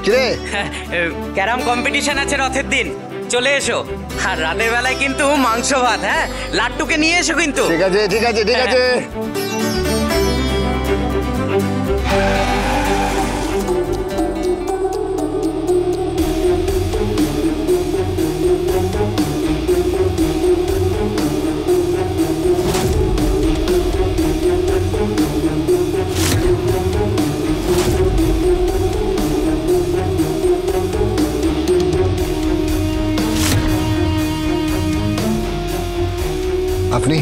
কিরে carrom competition আছে রথের দিন, চলে এসো। আর রাতের বেলায় কিন্তু মাংস ভাত, হ্যাঁ লাড্ডুকে নিয়ে এসো কিন্তু। ঠিক আছে ঠিক আছে ঠিক আছে। আপনি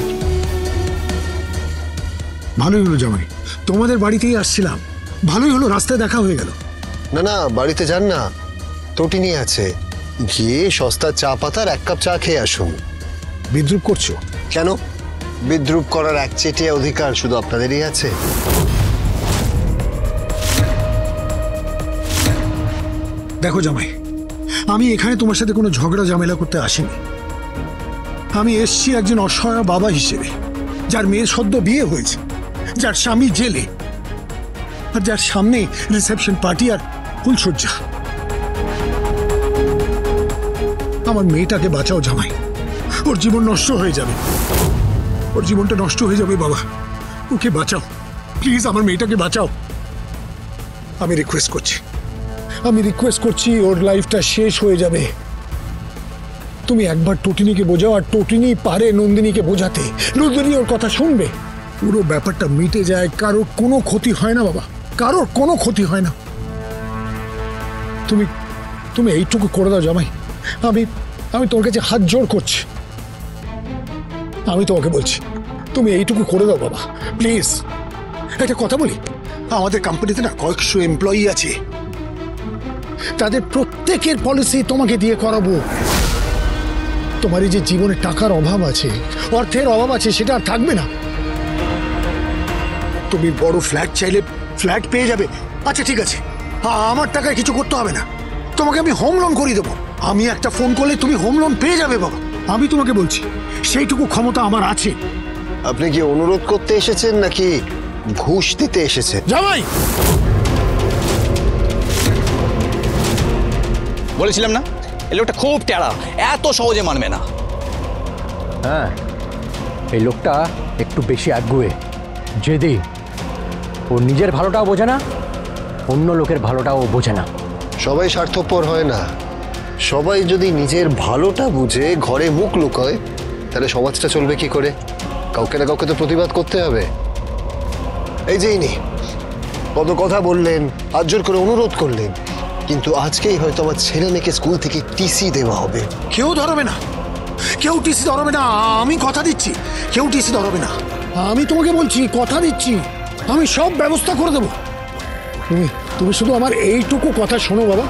ভালোই হলো জামাই, তোমাদের বাড়িতেই আসছিলাম, ভালোই হলো রাস্তায় দেখা হয়ে গেল। না না বাড়িতে যান না, তটিনী আছে, গিয়ে সস্তা চা পাতার 1 কাপ চা খেয়ে আসুন। বিদ্রুপ করছো কেন? বিদ্রুপ করার একচেটিয়া অধিকার শুধু আপনাদেরই আছে। দেখো জামাই, আমি এখানে তোমার সাথে কোনো ঝগড়া ঝামেলা করতে আসিনি। আমি এসছি একজন অসহায় বাবা হিসেবে, যার মেয়ে সদ্য বিয়ে হয়েছে, যার স্বামী জেলে, আর যার সামনে রিসেপশন পার্টি আর ফুলসজ্জা। আমার মেয়েটাকে বাঁচাও জামাই, ওর জীবন নষ্ট হয়ে যাবে, ওর জীবনটা নষ্ট হয়ে যাবে বাবা, ওকে বাঁচাও প্লিজ, আমার মেয়েটাকে বাঁচাও। আমি রিকোয়েস্ট করছি, ওর লাইফটা শেষ হয়ে যাবে। তুমি একবার টটিনীকে বোঝাও, আর টটিনী পারে নন্দিনীকে বোঝাতে, নন্দিনী ওর কথা শুনবে, পুরো ব্যাপারটা মিটে যায়, কারোর কোনো ক্ষতি হয় না বাবা, কারোর কোনো ক্ষতি হয় না। তুমি এইটুকু করে দাও জামাই, আমি তোর কাছে হাত জোড় করছি, আমি তোমাকে বলছি তুমি এইটুকু করে দাও বাবা প্লিজ। একটা কথা বলি, আমাদের কোম্পানিতে না কয়েকশো এমপ্লয়ি আছে, তাদের প্রত্যেকের পলিসি তোমাকে দিয়ে করাবো। তোমার এই যে জীবনে টাকার অভাব আছে, অর্থের অভাব আছে, সেটা আর থাকবে না। তুমি বড় ফ্ল্যাট চাইলে ফ্ল্যাট পেয়ে যাবে। আচ্ছা ঠিক আছে, আমার টাকায় কিছু করতে হবে না, তোমাকে আমি হোম লোন করিয়ে দেবো। আমি একটা ফোন করলে তুমি হোম লোন পেয়ে যাবে বাবা, আমি তোমাকে বলছি সেইটুকু ক্ষমতা আমার আছে। আপনি কি অনুরোধ করতে এসেছেন নাকি ঘুষ দিতে এসেছেন? জামাই, বলেছিলাম না এই লোকটা খুব টেরা, এত সহজে মানবে না। হ্যাঁ, এই লোকটা একটু বেশি আগুয়ে, জেদি। ও নিজের ভালোটাও বোঝে না, অন্য লোকের ভালোটাও বোঝে না। সবাই স্বার্থপর হয় না, সবাই যদি নিজের ভালোটা বুঝে ঘরে মুখ লুকোয়, তাহলে সমাজটা চলবে কি করে? কাউকে না কাউকে তো প্রতিবাদ করতে হবে। এই যে ইনি কত কথা বললেন, হাত জোর করে অনুরোধ করলেন, কিন্তু আজকেই হয়তো আমার ছেলে মেয়েকে স্কুল থেকে টিসি দেওয়া হবে। কেউ ধরবে না, কেউ টিসি ধরবে না, আমি কথা দিচ্ছি, কেউ টিসি ধরবে না। আমি তোমাকে বলছি, কথা দিচ্ছি, আমি সব ব্যবস্থা করে দেবো। তুমি শুধু আমার এইটুকু কথা শোনো বাবা,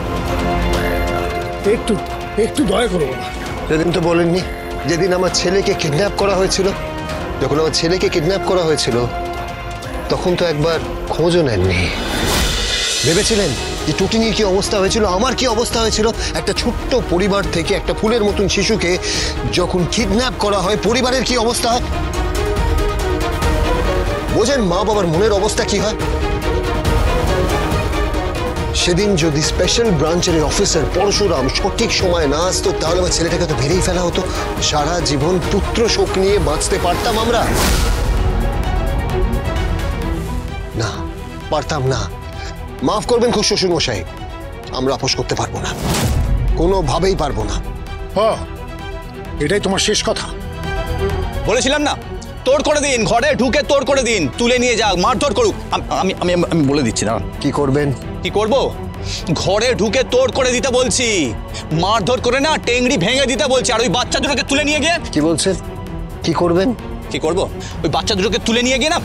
একটু দয়া করো বাবা। সেদিন তো বলেননি, যেদিন আমার ছেলেকে কিডন্যাপ করা হয়েছিল, যখন আমার ছেলেকে কিডন্যাপ করা হয়েছিল তখন তো একবার খোঁজও নেননি। ভেবেছিলেন যে টুটিনির কি অবস্থা হয়েছিল, আমার কি অবস্থা হয়েছিল? একটা ছোট্ট পরিবার থেকে একটা ফুলের মতন শিশুকে যখন কিডন্যাপ করা হয়, পরিবারের কি অবস্থা হয় বোঝেন? মা বাবার মনের অবস্থা কি হয়? সেদিন যদি স্পেশাল ব্রাঞ্চের অফিসার পরশুরাম সঠিক সময় না আসতো, তাহলে আমার ছেলেটাকে তো মেরেই ফেলা হতো। সারা জীবন পুত্র শোক নিয়ে বাঁচতে পারতাম আমরা? না, পারতাম না। মাফ করবেন খুব শ্বশুর মশাই, আমরা আপোষ করতে পারবো না, কোনোভাবেই পারবো না। এটাই তোমার শেষ কথা? বলেছিলাম না, তোড় করে দিন, ঘরে ঢুকে তোড় করে দিন, তুলে নিয়ে যাক, মারধর করুক। আমি আমি আমি বলে দিচ্ছি না কি করবেন। কি করব? ঘরে ঢুকে তোড় করে দিতে বলছি, মারধর করে না টেংড়ি ভেঙে দিতে বলছি। আর ওই বাচ্চা দুটোকে তুলে নিয়ে গিয়ে কি বলছেন? কি করবেন? কি করব? ওই বাচ্চা দুটোকে তুলে নিয়ে গিয়ে না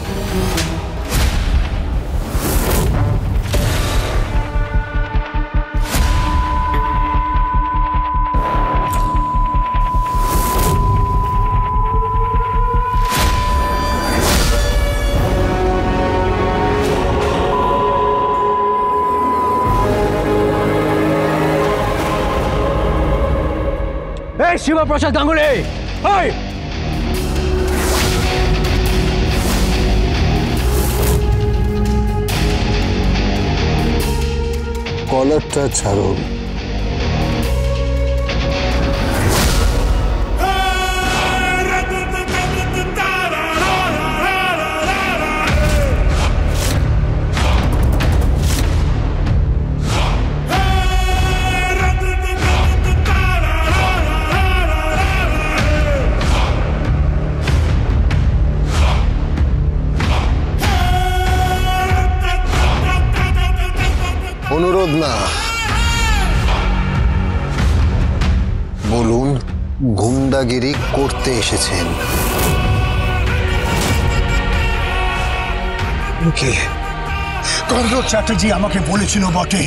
শিবপ্রসাদ গাঙ্গুলি, কলারটা ছাড়ুন। অনুরোধ না, বলুন গুন্ডাগিরি করতে এসেছেন। কে? কর্ণ চ্যাটার্জি আমাকে বলেছিল বটে,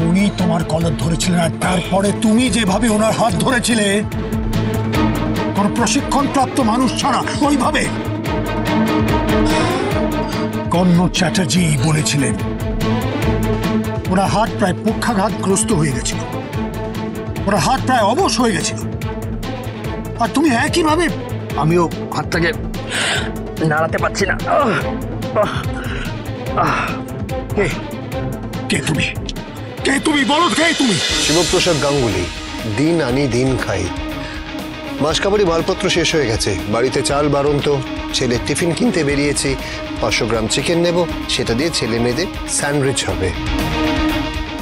উনি তোমার কলার ধরেছিলেন, আর তারপরে তুমি যেভাবে ওনার হাত ধরেছিলে কোন প্রশিক্ষণপ্রাপ্ত মানুষ ছাড়া ওইভাবে। কর্ণ চ্যাটার্জি বলেছিলেন ওনার হাত প্রায় পক্ষাঘাতগ্রস্ত হয়ে গেছিল, ওনার হাত প্রায় অবশ হয়ে গেছিল, আর তুমি একইভাবে। আমিও হাতটাকে নাড়াতে পারছি না। কে? কে তুমি? কে তুমি? বলো কে তুমি? শিবপ্রসাদ গাঙ্গুলি, দিন আনি দিন খাই। মাসকাবারি মালপত্র শেষ হয়ে গেছে, বাড়িতে চাল বারন্ত, ছেলের টিফিন কিনতে বেরিয়েছি। 500 গ্রাম চিকেন নেব, সেটা দিয়ে ছেলে মেয়েদের স্যান্ডউইচ হবে।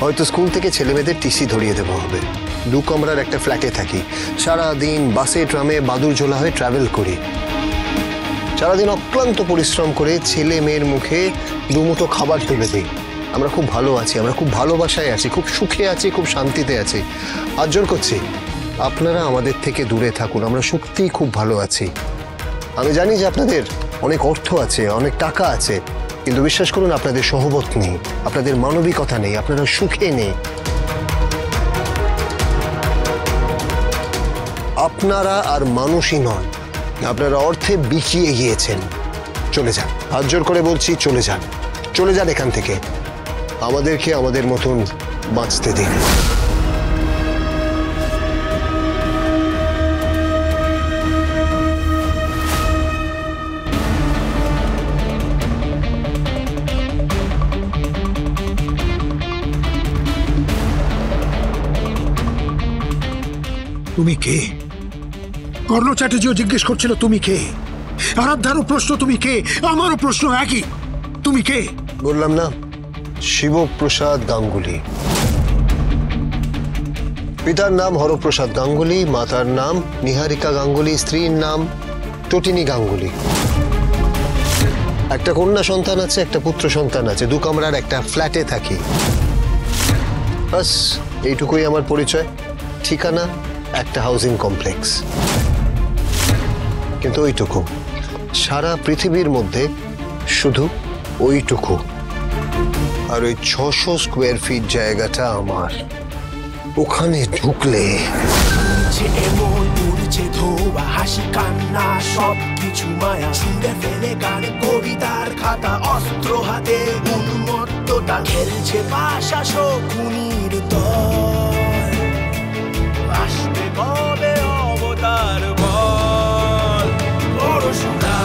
হয়তো স্কুল থেকে ছেলে মেয়েদের টিসি ধরিয়ে দেওয়া হবে। 2 কামরার একটা ফ্ল্যাটে থাকি, সারাদিন বাসে ট্রামে বাদুর ঝোলা হয়ে ট্রাভেল করি। সারাদিন অক্লান্ত পরিশ্রম করে ছেলে মেয়ের মুখে 2 মুঠো খাবার তুলে দিই। আমরা খুব ভালো আছি, আমরা খুব ভালোবাসায় আছি, খুব সুখে আছি, খুব শান্তিতে আছি। আজ জোর করছি আপনারা আমাদের থেকে দূরে থাকুন, আমরা সত্যিই খুব ভালো আছি। আমি জানি যে আপনাদের অনেক অর্থ আছে, অনেক টাকা আছে, কিন্তু বিশ্বাস করুন আপনাদের সহবত নেই, আপনাদের মানবিকতা নেই, আপনারা সুখে নেই। আপনারা আর মানুষই নন, আপনারা অর্থে বিকিয়ে গিয়েছেন। চলে যান, হাত জোর করে বলছি, চলে যান, চলে যান এখান থেকে। আমাদেরকে আমাদের মতন বাঁচতে দিন। তুমি কে? কর্ণ চ্যাটার্জিও জিজ্ঞেস করছিল তুমি কে। আরাধ্যারও প্রশ্ন তুমি কে, আমারও প্রশ্ন একই, তুমি কে? বললাম না, শিবপ্রসাদ গাঙ্গুলি। পিতার নাম হরপ্রসাদ গাঙ্গুলি, মাতার নাম নিহারিকা গাঙ্গুলি, স্ত্রীর নাম টটিনী গাঙ্গুলি। একটা কন্যা সন্তান আছে, একটা পুত্র সন্তান আছে, 2 কামরার একটা ফ্ল্যাটে থাকি। বাস এইটুকুই আমার পরিচয়। ঠিকানা একটা হাউজিং কমপ্লেক্স, কিন্তু ওইটুকু, সারা পৃথিবীর মধ্যে শুধু ওইটুকু। আর ওই 600 স্কোয়ার ফিট জায়গাটা আমার। ওখানে ঢুকলে হাসি কান্না সবকিছু মায়া, ছুঁড়ে ফেলে গান কবিতার খাতা, অস্ত্র হাতে উন্মত্ততা, খেলছে পাশা শকুনির দল। আসবে কবে অবতার বল, পরশুরা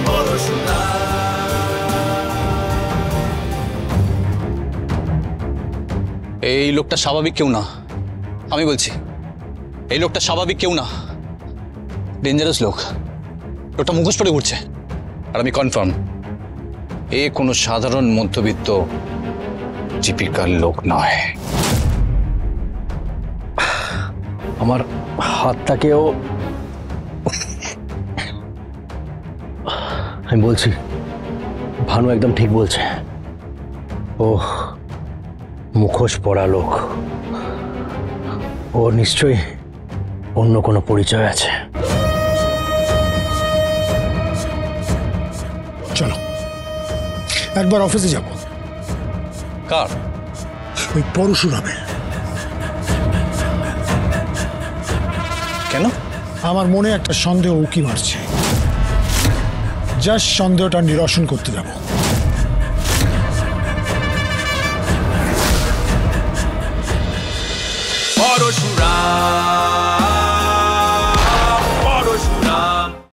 পরশুরা। এই লোকটা স্বাভাবিক কেউ না, আমি বলছি এই লোকটা স্বাভাবিক কেউ না, ডেঞ্জারাস লোক। লোকটা মুখোশ পরে ঘুরছে, আর আমি কনফার্ম এ কোনো সাধারণ মধ্যবিত্ত জীবিকার লোক নয়। আমার হাতটাকেও আমি বলছি, ভানু একদম ঠিক বলছে। ও মুখোশ পরা লোক, ওর নিশ্চয়ই অন্য কোনো পরিচয় আছে। চলো একবার অফিসে যাব। কার? ওই পরশুরামের। কেন? আমার মনে একটা সন্দেহ উকি মারছে, জাস্ট সন্দেহটা নিরসন করতে যাব। পরশুরা